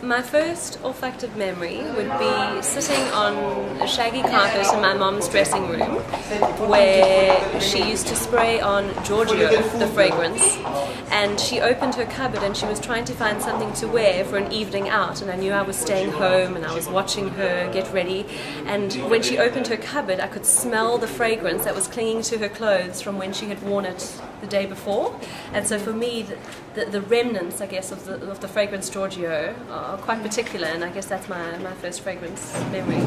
My first olfactive memory would be sitting on a shaggy carpet in my mom's dressing room where she used to spray on Giorgio, the fragrance, and she opened her cupboard and she was trying to find something to wear for an evening out, and I knew I was staying home and I was watching her get ready, and when she opened her cupboard I could smell the fragrance that was clinging to her clothes from when she had worn it the day before. And so for me the remnants, I guess, of the fragrance Giorgio are quite particular, and I guess that's my first fragrance memory.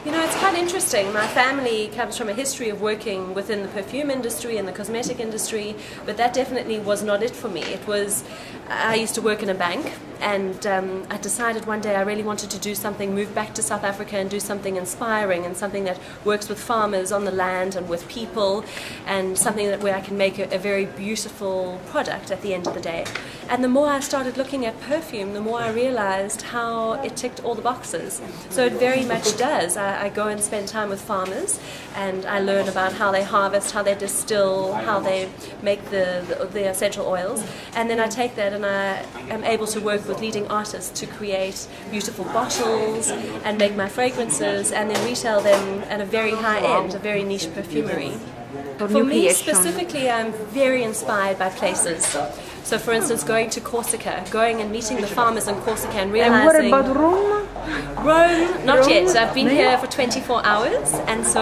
You know, it's quite interesting. My family comes from a history of working within the perfume industry and the cosmetic industry, but that definitely was not it for me. It was, I used to work in a bank, and I decided one day I really wanted to do something, move back to South Africa and do something inspiring and something that works with farmers on the land and with people, and something where I can make a very beautiful product at the end of the day. And the more I started looking at perfume, the more I realized how it ticked all the boxes. So it very much does. I go and spend time with farmers and I learn about how they harvest, how they distill, how they make the essential oils, and then I take that and I am able to work with leading artists to create beautiful bottles and make my fragrances and then retail them at a very high end, a very niche perfumery. For me specifically, I'm very inspired by places. So for instance, going to Corsica, going and meeting the farmers in Corsica and realizing... And what about Rome? Rome, not yet. I've been here for 24 hours, and so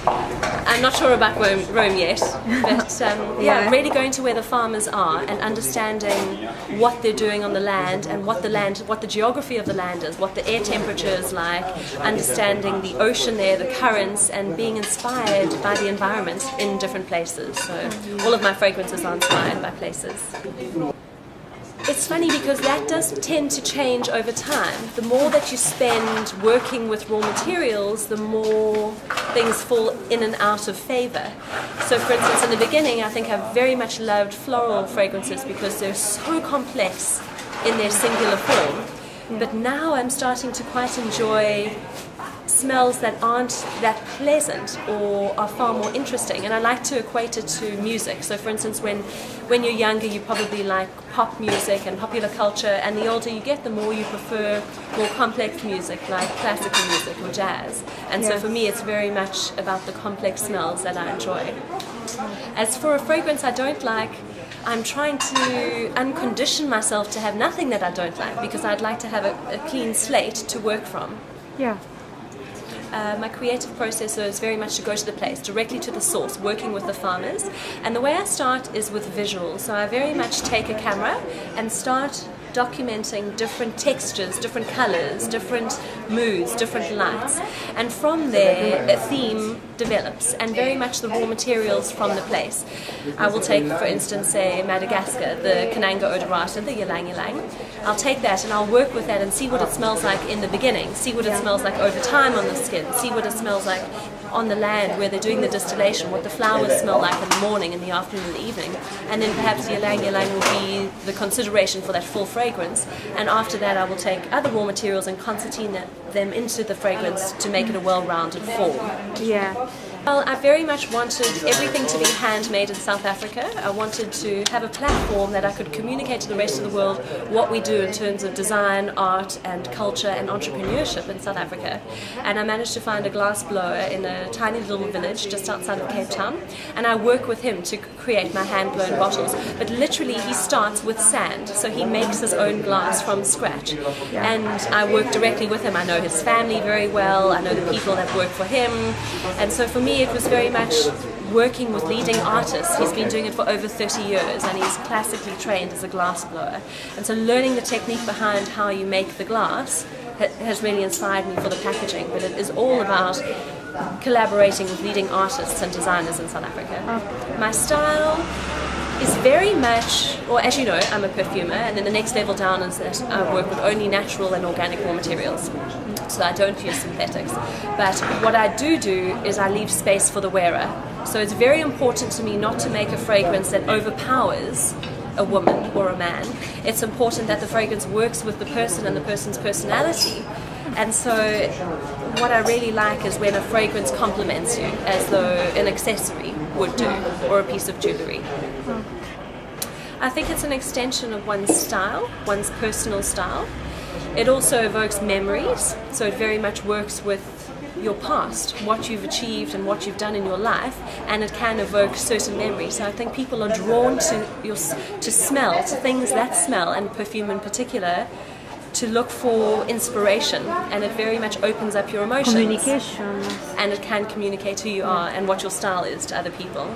I'm not sure about Rome yet. But yeah, really going to where the farmers are and understanding what they're doing on the land and what the geography of the land is, what the air temperature is like, understanding the ocean there, the currents, and being inspired by the environment in different places. So all of my fragrances are inspired by places. It's funny because that does tend to change over time. The more that you spend working with raw materials, the more things fall in and out of favor. So for instance, in the beginning, I think I very much loved floral fragrances because they're so complex in their singular form. But now I'm starting to quite enjoy smells that aren't that pleasant or are far more interesting, and I like to equate it to music. So for instance, when you're younger you probably like pop music and popular culture, and the older you get the more you prefer more complex music like classical music or jazz, and so for me it's very much about the complex smells that I enjoy. As for a fragrance I don't like, I'm trying to uncondition myself to have nothing that I don't like, because I'd like to have a clean slate to work from. Yeah. My creative process is very much to go to the place, directly to the source, working with the farmers. And the way I start is with visuals. So I very much take a camera and start documenting different textures, different colors, different moods, different lights. And from there, a theme develops, and very much the raw materials from the place. I will take, for instance, say Madagascar, the Kananga odorata, the ylang ylang. I'll take that and I'll work with that and see what it smells like in the beginning, see what it smells like over time on the skin, see what it smells like on the land where they're doing the distillation, what the flowers smell like in the morning, in the afternoon, in the evening, and then perhaps the ylang ylang will be the consideration for that full fragrance. And after that I will take other raw materials and concertina them into the fragrance to make it a well-rounded form. Yeah. Well, I very much wanted everything to be handmade in South Africa. I wanted to have a platform that I could communicate to the rest of the world what we do in terms of design, art and culture and entrepreneurship in South Africa. And I managed to find a glass blower in a tiny little village just outside of Cape Town, and I work with him to create my hand-blown bottles. But literally he starts with sand, so he makes his own glass from scratch. And I work directly with him. I know his family very well, I know the people that work for him, and so for me it was very much working with leading artists. He's been doing it for over 30 years and he's classically trained as a glass blower. And so learning the technique behind how you make the glass has really inspired me for the packaging. But it is all about collaborating with leading artists and designers in South Africa. My style is very much, or as you know, I'm a perfumer, and then the next level down is that I work with only natural and organic raw materials. So I don't use synthetics. But what I do is I leave space for the wearer. So it's very important to me not to make a fragrance that overpowers a woman or a man. It's important that the fragrance works with the person and the person's personality. And so what I really like is when a fragrance complements you, as though an accessory would do, or a piece of jewellery. I think it's an extension of one's style, one's personal style. It also evokes memories, so it very much works with your past, what you've achieved and what you've done in your life, and it can evoke certain memories. So I think people are drawn to smell, to things that smell, and perfume in particular, to look for inspiration, and it very much opens up your emotions. Communication. And it can communicate who you are and what your style is to other people.